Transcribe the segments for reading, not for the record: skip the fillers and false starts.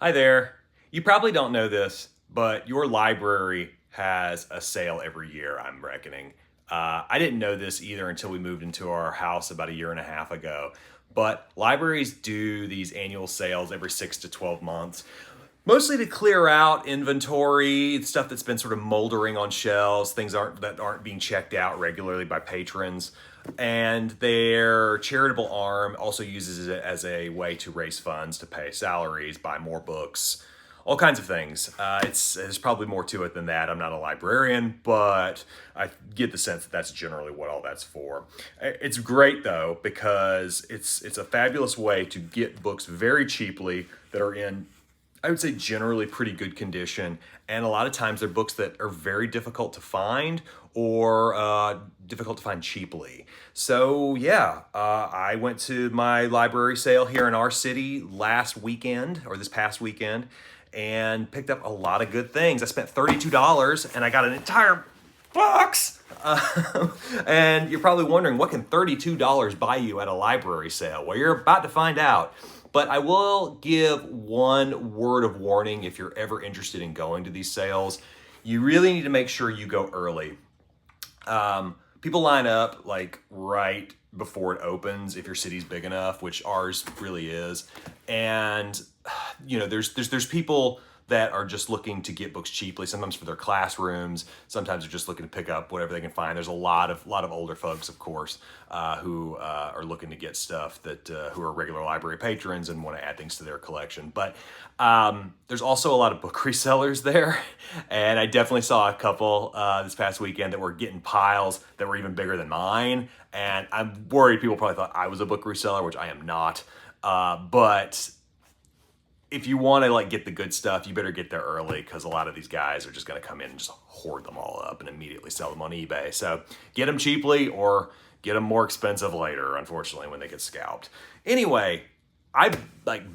Hi there. You probably don't know this, but your library has a sale every year, I'm reckoning. I didn't know this either until we moved into our house about a year and a half ago. But libraries do these annual sales every 6 to 12 months, mostly to clear out inventory, stuff that's been sort of moldering on shelves, that aren't being checked out regularly by patrons. And their charitable arm also uses it as a way to raise funds to pay salaries, buy more books, all kinds of things. There's probably more to it than that. I'm not a librarian, but I get the sense that that's generally what all that's for. It's great though, because it's a fabulous way to get books very cheaply that are in, I would say, generally pretty good condition. And a lot of times they're books that are very difficult to find or difficult to find cheaply. So yeah, I went to my library sale here in our city this past weekend, and picked up a lot of good things. I spent $32 and I got an entire box. And you're probably wondering, what can $32 buy you at a library sale? Well, you're about to find out. But I will give one word of warning if you're ever interested in going to these sales. You really need to make sure you go early. People line up like right before it opens if your city's big enough, which ours really is. And there's people that are just looking to get books cheaply, sometimes for their classrooms, sometimes they're just looking to pick up whatever they can find. There's a lot of older folks, of course, who are looking to get stuff who are regular library patrons and want to add things to their collection. But there's also a lot of book resellers there, and I definitely saw a couple this past weekend that were getting piles that were even bigger than mine, and I'm worried people probably thought I was a book reseller, which I am not. But if you want to get the good stuff, you better get there early, because a lot of these guys are just going to come in and just hoard them all up and immediately sell them on eBay. So get them cheaply or get them more expensive later, unfortunately, when they get scalped. Anyway, I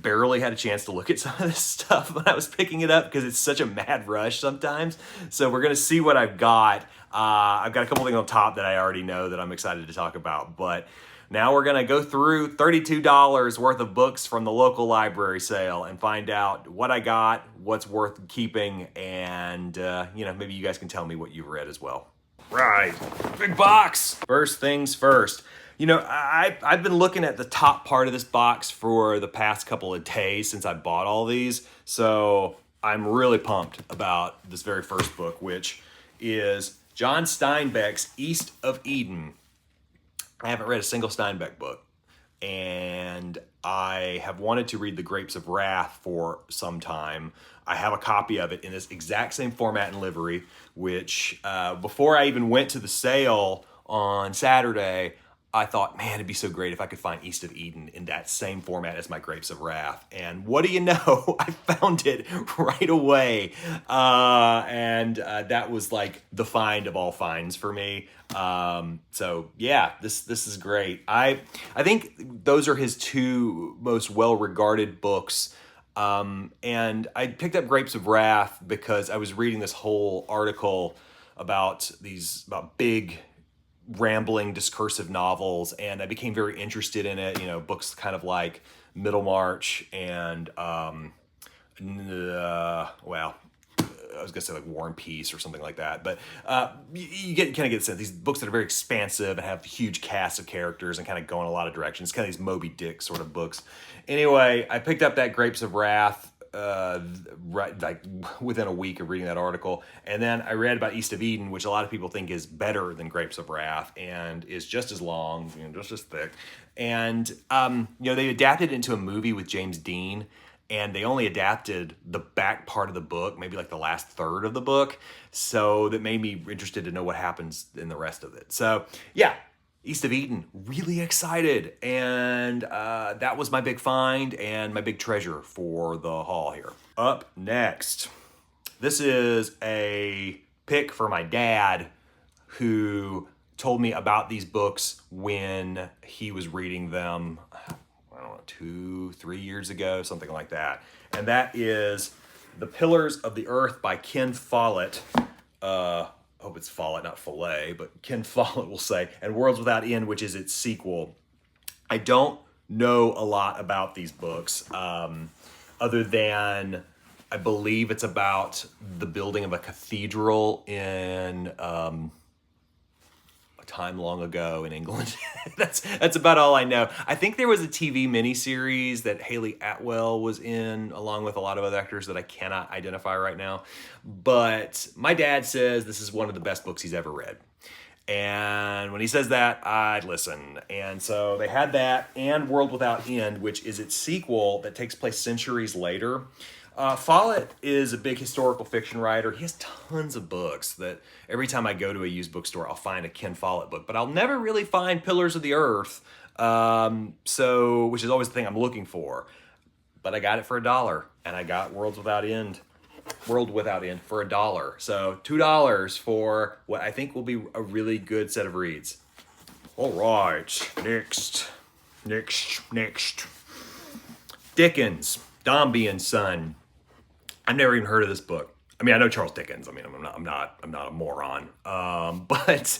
barely had a chance to look at some of this stuff when I was picking it up, because it's such a mad rush sometimes. So we're going to see what I've got. I've got a couple things on top that I already know that I'm excited to talk about, but now we're going to go through $32 worth of books from the local library sale and find out what I got, what's worth keeping, and maybe you guys can tell me what you've read as well. Right, big box. First things first. I've been looking at the top part of this box for the past couple of days since I bought all these, so I'm really pumped about this very first book, which is John Steinbeck's East of Eden. I haven't read a single Steinbeck book, and I have wanted to read The Grapes of Wrath for some time. I have a copy of it in this exact same format and livery, which before I even went to the sale on Saturday, I thought, man, it'd be so great if I could find East of Eden in that same format as my Grapes of Wrath. And what do you know? I found it right away. And that was like the find of all finds for me. So yeah, this is great. I think those are his two most well-regarded books. And I picked up Grapes of Wrath because I was reading this whole article about big, rambling, discursive novels, and I became very interested in it. Books kind of like Middlemarch and I was gonna say like War and Peace or something like that, but you kind of get the sense these books that are very expansive and have huge casts of characters and kind of go in a lot of directions, kind of these Moby Dick sort of books. Anyway, I picked up that Grapes of Wrath within a week of reading that article, and then I read about East of Eden, which a lot of people think is better than Grapes of Wrath and is just as long, just as thick. And they adapted it into a movie with James Dean, and they only adapted the back part of the book, maybe like the last third of the book, so that made me interested to know what happens in the rest of it. So yeah, East of Eden, really excited, and that was my big find and my big treasure for the haul here. Up next, this is a pick for my dad, who told me about these books when he was reading them, I don't know, 2-3 years ago, something like that. And that is The Pillars of the Earth by Ken Follett. I hope it's Follett, not Follett, but Ken Follett will say, and Worlds Without End, which is its sequel. I don't know a lot about these books. other than I believe it's about the building of a cathedral in a time long ago in England. That's about all I know. I think there was a TV miniseries that Haley Atwell was in, along with a lot of other actors that I cannot identify right now. But my dad says this is one of the best books he's ever read. And when he says that, I'd listen. And so they had that and World Without End, which is its sequel that takes place centuries later. Follett is a big historical fiction writer. He has tons of books that every time I go to a used bookstore, I'll find a Ken Follett book. But I'll never really find Pillars of the Earth, which is always the thing I'm looking for. But I got it for $1, and I got World Without End for $1. So $2 for what I think will be a really good set of reads. All right, next. Dickens, Dombey Son. I've never even heard of this book. I mean, I know Charles Dickens. I mean, I'm not a moron. But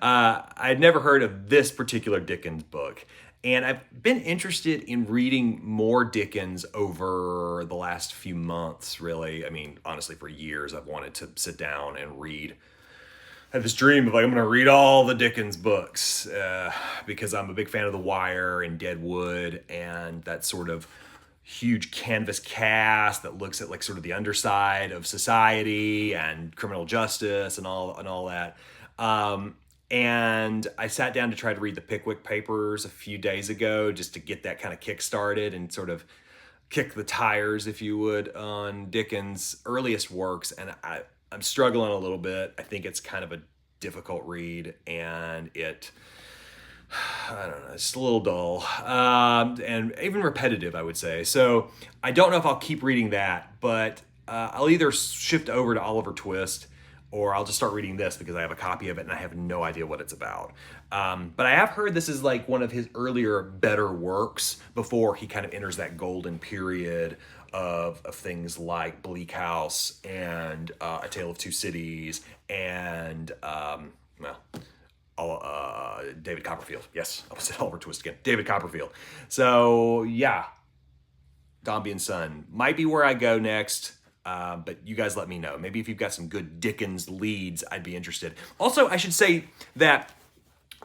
I had never heard of this particular Dickens book. And I've been interested in reading more Dickens over the last few months, really. I mean, honestly, for years, I've wanted to sit down and read. I have this dream of I'm going to read all the Dickens books because I'm a big fan of The Wire and Deadwood and that sort of huge canvas cast that looks at sort of the underside of society and criminal justice and all that. And I sat down to try to read the Pickwick Papers a few days ago just to get that kind of kick started and sort of kick the tires, if you would, on Dickens' earliest works. And I'm struggling a little bit. I think it's kind of a difficult read, and I don't know, it's just a little dull and even repetitive, I would say. So I don't know if I'll keep reading that, but I'll either shift over to Oliver Twist or I'll just start reading this because I have a copy of it and I have no idea what it's about. But I have heard this is one of his earlier better works before he kind of enters that golden period of things like Bleak House and A Tale of Two Cities and, David Copperfield. Yes, I said Oliver Twist again. David Copperfield. So yeah, Dombey Son might be where I go next. But you guys let me know. Maybe if you've got some good Dickens leads, I'd be interested. Also, I should say that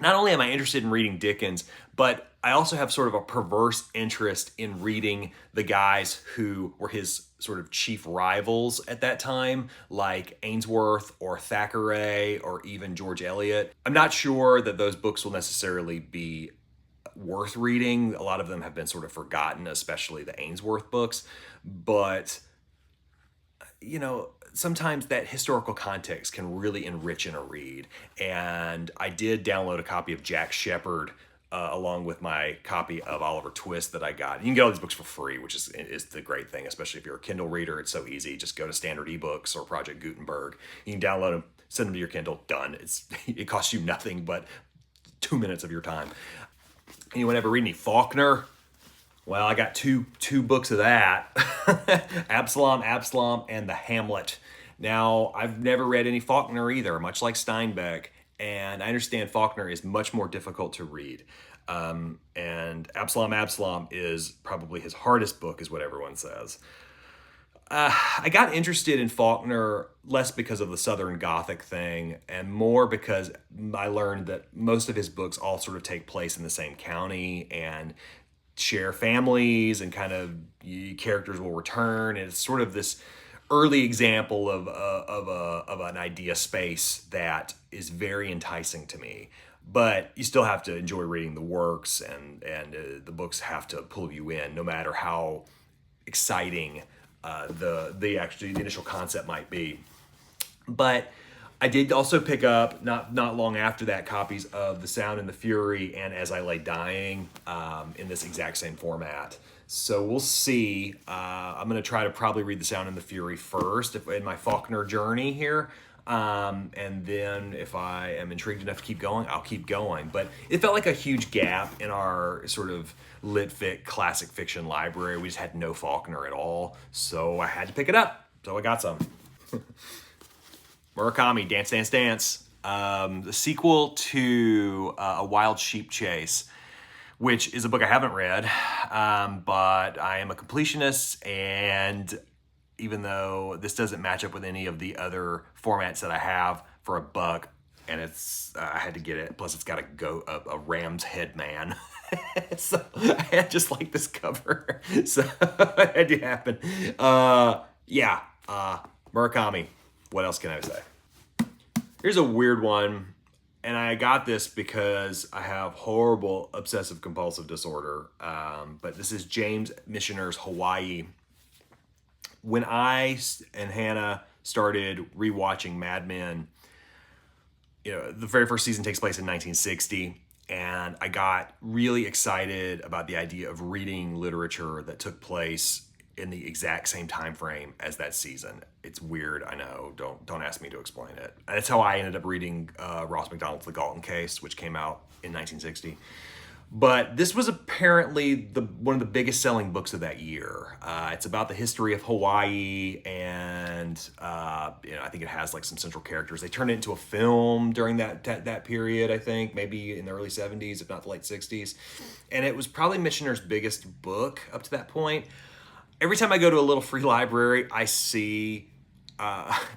not only am I interested in reading Dickens, but I also have sort of a perverse interest in reading the guys who were his sort of chief rivals at that time, like Ainsworth or Thackeray or even George Eliot. I'm not sure that those books will necessarily be worth reading. A lot of them have been sort of forgotten, especially the Ainsworth books. But sometimes that historical context can really enrich in a read. And I did download a copy of Jack Shepherd along with my copy of Oliver Twist that I got. You can get all these books for free, which is the great thing, especially if you're a Kindle reader. It's so easy. Just go to Standard eBooks or Project Gutenberg. You can download them, send them to your Kindle, done. It costs you nothing but 2 minutes of your time. Anyone ever read any Faulkner? Well, I got two books of that. Absalom, and The Hamlet. Now, I've never read any Faulkner either, much like Steinbeck, and I understand Faulkner is much more difficult to read. And Absalom is probably his hardest book, is what everyone says. I got interested in Faulkner less because of the Southern Gothic thing and more because I learned that most of his books all sort of take place in the same county and share families and kind of characters will return. And it's sort of this early example of an idea space that is very enticing to me. But you still have to enjoy reading the works and the books have to pull you in no matter how exciting the initial concept might be. But I did also pick up, not long after that, copies of The Sound and the Fury and As I Lay Dying in this exact same format. So we'll see. I'm going to try to probably read The Sound and the Fury first in my Faulkner journey here. And then if I am intrigued enough to keep going, I'll keep going. But it felt like a huge gap in our sort of lit-fic classic fiction library. We just had no Faulkner at all. So I had to pick it up. So I got some. Murakami, Dance, Dance, Dance. The sequel to A Wild Sheep Chase, which is a book I haven't read, but I am a completionist, and even though this doesn't match up with any of the other formats that I have for a buck, and it's I had to get it. Plus, it's got a ram's head man, so I had just like this cover, so it had to happen. Yeah, Murakami. What else can I say? Here's a weird one. And I got this because I have horrible obsessive compulsive disorder. But this is James Missioner's Hawaii. When I and Hannah started rewatching Mad Men, the very first season takes place in 1960. And I got really excited about the idea of reading literature that took place in the exact same time frame as that season. It's weird, I know. Don't ask me to explain it. That's how I ended up reading Ross MacDonald's The Galton Case, which came out in 1960. But this was apparently one of the biggest selling books of that year. It's about the history of Hawaii, and I think it has like some central characters. They turned it into a film during that period, I think, maybe in the early 70s, if not the late 60s. And it was probably Missioner's biggest book up to that point. Every time I go to a little free library, I see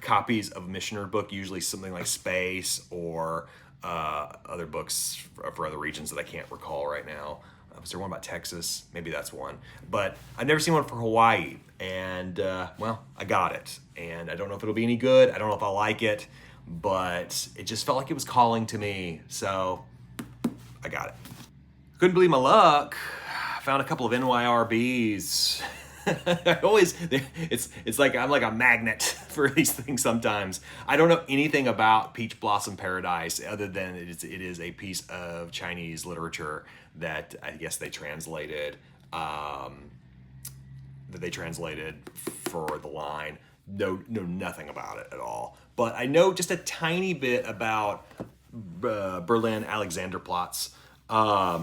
copies of a Missioner book, usually something like Space or other books for other regions that I can't recall right now. Was there one about Texas? Maybe that's one. But I've never seen one for Hawaii. And, well, I got it. And I don't know if it'll be any good. I don't know if I'll like it. But it just felt like it was calling to me. So I got it. Couldn't believe my luck. I found a couple of NYRBs. It's like I'm like a magnet for these things sometimes. I don't know anything about Peach Blossom Paradise other than it is a piece of Chinese literature that I guess they translated for the line. Know nothing about it at all. But I know just a tiny bit about Berlin Alexanderplatz. I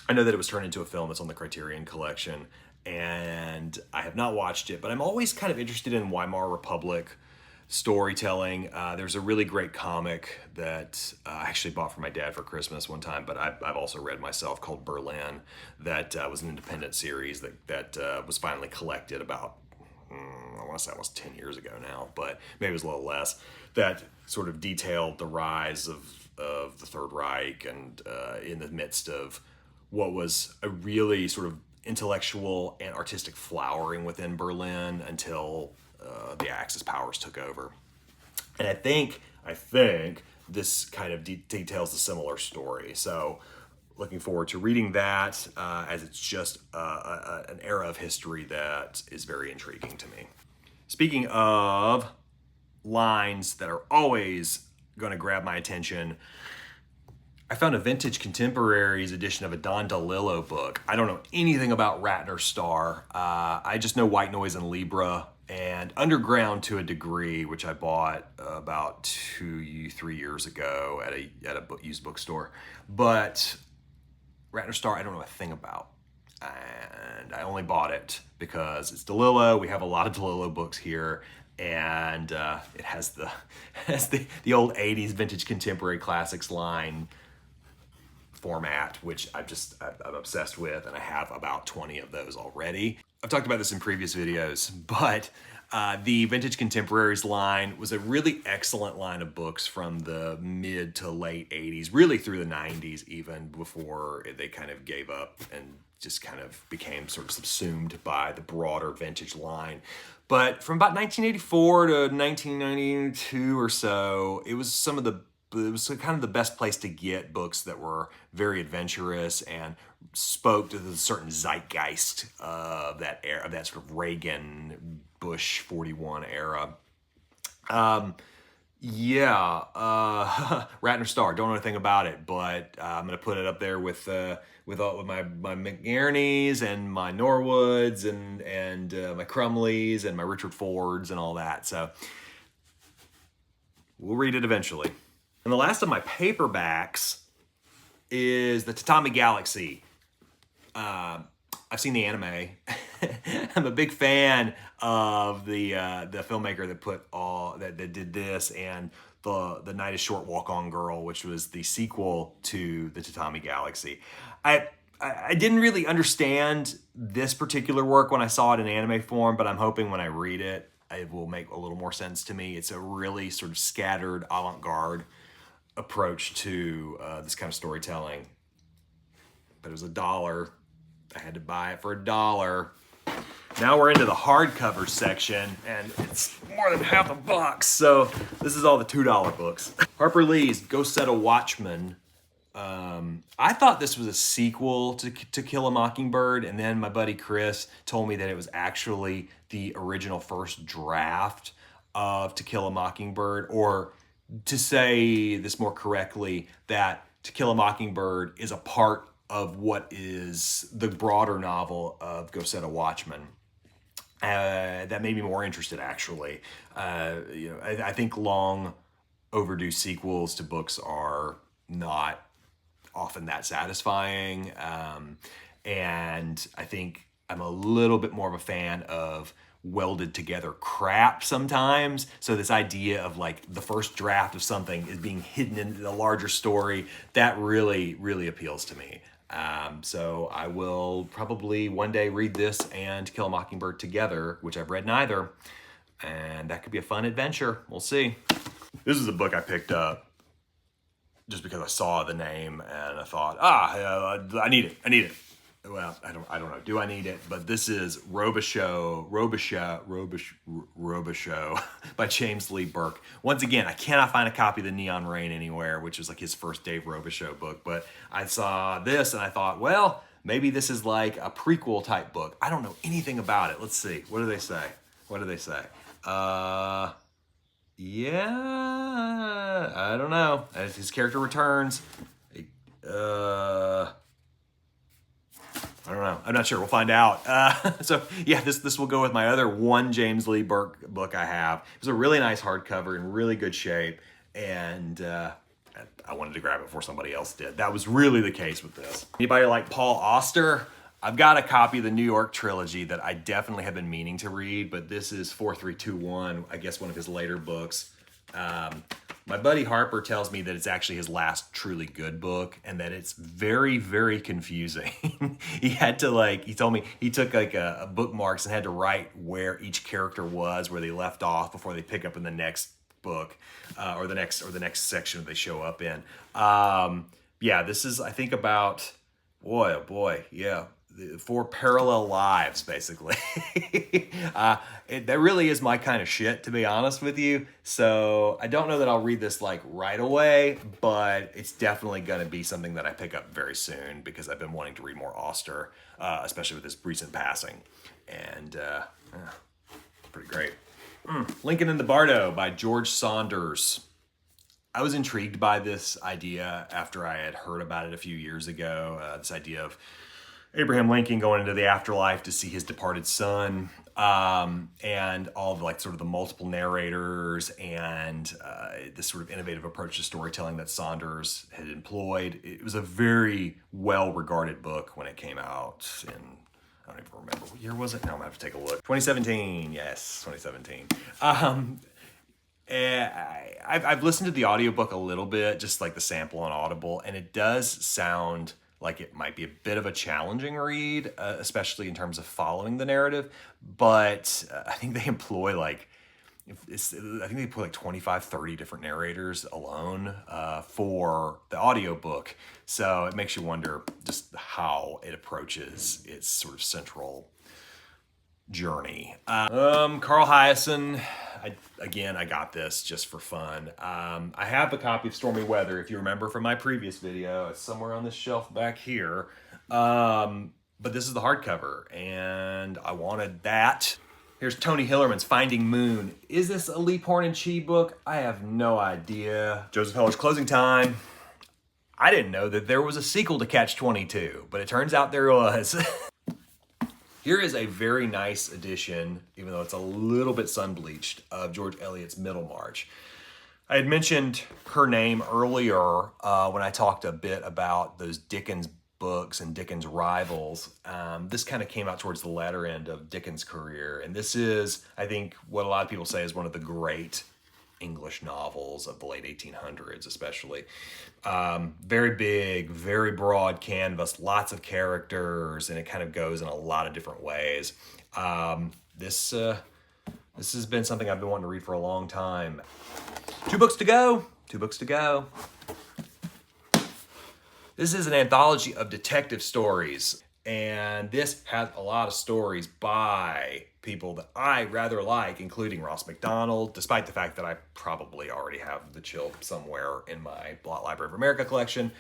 know that it was turned into a film. It's on the Criterion Collection. And I have not watched it, but I'm always kind of interested in Weimar Republic storytelling. There's a really great comic that I actually bought for my dad for Christmas one time, but I've also read myself, called Berlin, that was an independent series that was finally collected about, I want to say almost 10 years ago now, but maybe it was a little less, that sort of detailed the rise of the Third Reich and in the midst of what was a really sort of intellectual and artistic flowering within Berlin until the Axis powers took over. And I think this kind of details a similar story. So looking forward to reading that, as it's just an era of history that is very intriguing to me. Speaking of lines that are always going to grab my attention, I found a Vintage Contemporaries edition of a Don DeLillo book. I don't know anything about Ratner Star. I just know White Noise and Libra and Underground to a degree, which I bought about 2-3 years ago at a used bookstore. But Ratner Star, I don't know a thing about. And I only bought it because it's DeLillo. We have a lot of DeLillo books here. And it has the old 80s Vintage Contemporary Classics line format, which I'm obsessed with, and I have about 20 of those already. I've talked about this in previous videos, but the Vintage Contemporaries line was a really excellent line of books from the mid to late 80s, really through the 90s, even before they kind of gave up and just kind of became sort of subsumed by the broader vintage line. But from about 1984 to 1992 or so, it was kind of the best place to get books that were very adventurous and spoke to the certain zeitgeist of that era, of that sort of Reagan, Bush 41 era. Ratner Star, don't know anything about it, but I'm going to put it up there with my McNerney's and my Norwoods and my Crumleys and my Richard Fords and all that. So we'll read it eventually. And the last of my paperbacks is the Tatami Galaxy. I've seen the anime. I'm a big fan of the filmmaker that did this, and The Night is Short, Walk On Girl, which was the sequel to the Tatami Galaxy. I didn't really understand this particular work when I saw it in anime form, but I'm hoping when I read it, it will make a little more sense to me. It's a really sort of scattered avant-garde approach to this kind of storytelling. But it was $1. I had to buy it for $1. Now we're into the hardcover section, and it's more than half a box. So this is all the $2 books. Harper Lee's Go Set A Watchman. I thought this was a sequel to Kill a Mockingbird, and then my buddy Chris told me that it was actually the original first draft of To Kill a Mockingbird, or to say this more correctly, that To Kill a Mockingbird is a part of what is the broader novel of Go Set A Watchman. That made me more interested, actually. I think long overdue sequels to books are not often that satisfying. And I think I'm a little bit more of a fan of welded together crap sometimes. So this idea of like the first draft of something is being hidden in the larger story, that really, really appeals to me. So I will probably one day read this and Kill a Mockingbird together, which I've read neither. And that could be a fun adventure. We'll see. This is a book I picked up just because I saw the name and I thought, I need it. Well, I don't know. Do I need it? But this is Robicheaux by James Lee Burke. Once again, I cannot find a copy of The Neon Rain anywhere, which was like his first Dave Robicheaux book. But I saw this and I thought, well, maybe this is like a prequel type book. I don't know anything about it. Let's see. What do they say? Yeah, I don't know. As his character returns, I don't know. I'm not sure. We'll find out. So yeah, this will go with my other one James Lee Burke book I have. It was a really nice hardcover in really good shape, and I wanted to grab it before somebody else did. That was really the case with this. Anybody like Paul Auster? I've got a copy of the New York trilogy that I definitely have been meaning to read, but this is 4321, I guess one of his later books. My buddy Harper tells me that it's actually his last truly good book and that it's very, very confusing. He told me he took like a bookmarks and had to write where each character was, where they left off before they pick up in the next book, or the next section that they show up in. Yeah, this is, I think, about, yeah, 4 parallel lives, basically. That really is my kind of shit, to be honest with you. So I don't know that I'll read this like right away, but it's definitely going to be something that I pick up very soon because I've been wanting to read more Auster, especially with his recent passing. And pretty great. Lincoln and the Bardo by George Saunders. I was intrigued by this idea after I had heard about it a few years ago. This idea of Abraham Lincoln going into the afterlife to see his departed son, and all of like sort of the multiple narrators and this sort of innovative approach to storytelling that Saunders had employed. It was a very well-regarded book when it came out in, I don't even remember, what year was it? Now I'm gonna have to take a look. 2017, yes, 2017. I've listened to the audiobook a little bit, just like the sample on Audible, and it does sound like it might be a bit of a challenging read, especially in terms of following the narrative. But I think they employ like 25, 30 different narrators alone for the audiobook. So it makes you wonder just how it approaches its sort of central journey. Carl Hyacin, I got this just for fun. I have a copy of Stormy Weather, if you remember from my previous video. It's somewhere on this shelf back here. But this is the hardcover, and I wanted that. Here's Tony Hillerman's Finding Moon. Is this a Lee Porn and Chi book? I have no idea. Joseph Heller's Closing Time. I didn't know that there was a sequel to Catch-22, but it turns out there was. Here is a very nice edition, even though it's a little bit sun-bleached, of George Eliot's Middlemarch. I had mentioned her name earlier when I talked a bit about those Dickens books and Dickens rivals. This kind of came out towards the latter end of Dickens' career, and this is, I think, what a lot of people say is one of the great English novels of the late 1800s, especially. Very big, very broad canvas, lots of characters, and it kind of goes in a lot of different ways. This has been something I've been wanting to read for a long time. 2 books to go. 2 books to go. This is an anthology of detective stories, and this has a lot of stories by people that I rather like, including Ross MacDonald, despite the fact that I probably already have The Chill somewhere in my Blot Library of America collection.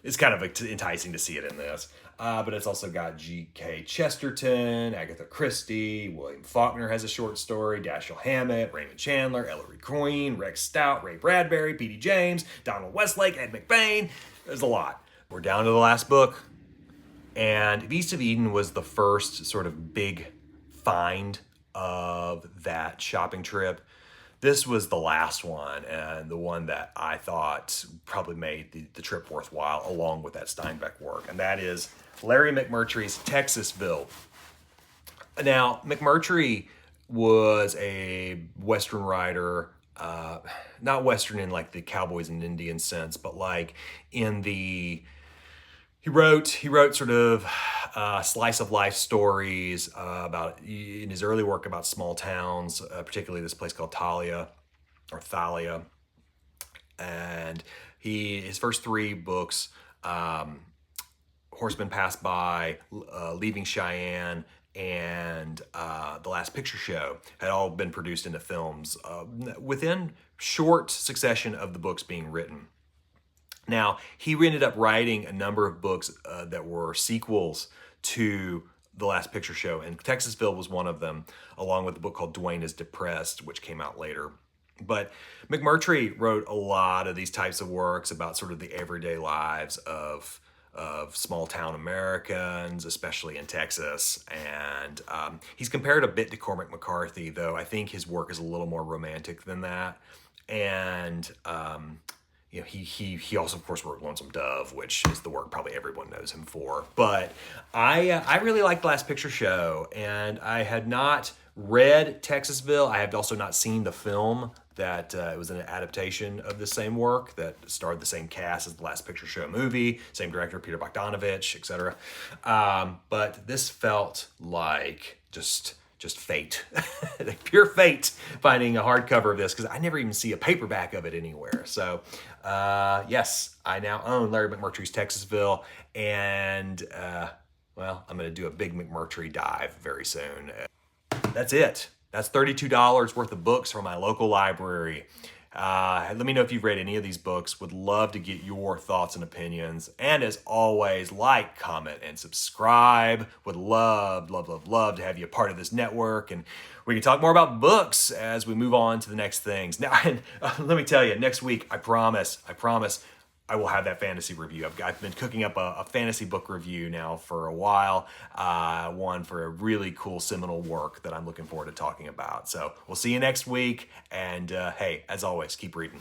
It's kind of enticing to see it in this. But it's also got G.K. Chesterton, Agatha Christie, William Faulkner has a short story, Dashiell Hammett, Raymond Chandler, Ellery Queen, Rex Stout, Ray Bradbury, P.D. James, Donald Westlake, Ed McBain. There's a lot. We're down to the last book. And Beast of Eden was the first sort of big find of that shopping trip. This was the last one, and the one that I thought probably made the trip worthwhile, along with that Steinbeck work, and that is Larry McMurtry's Texasville. Now, McMurtry was a Western writer, not Western in like the cowboys and Indians sense, but like in the... He wrote sort of slice of life stories about, in his early work, about small towns, particularly this place called Thalia, and his first 3 books, Horsemen Pass By, Leaving Cheyenne, and The Last Picture Show, had all been produced into films within short succession of the books being written. Now, he ended up writing a number of books that were sequels to The Last Picture Show, and Texasville was one of them, along with a book called Dwayne is Depressed, which came out later. But McMurtry wrote a lot of these types of works about sort of the everyday lives of small town Americans, especially in Texas. And he's compared a bit to Cormac McCarthy, though I think his work is a little more romantic than that. And you know, he also, of course, wrote Lonesome Dove, which is the work probably everyone knows him for. But I really liked The Last Picture Show, and I had not read Texasville. I had also not seen the film that it was an adaptation of the same work that starred the same cast as The Last Picture Show movie, same director, Peter Bogdanovich, etc. But this felt like just fate, like pure fate, finding a hardcover of this, because I never even see a paperback of it anywhere. So yes, I now own Larry McMurtry's Texasville, and well, I'm going to do a big McMurtry dive very soon. That's it. That's $32 worth of books from my local library. Let me know if you've read any of these books. Would love to get your thoughts and opinions. And as always, like, comment, and subscribe. Would love to have you a part of this network. And we can talk more about books as we move on to the next things. Now, and, let me tell you, next week, I promise, I will have that fantasy review. I've been cooking up a fantasy book review now for a while, one for a really cool seminal work that I'm looking forward to talking about. So we'll see you next week, and hey, as always, keep reading.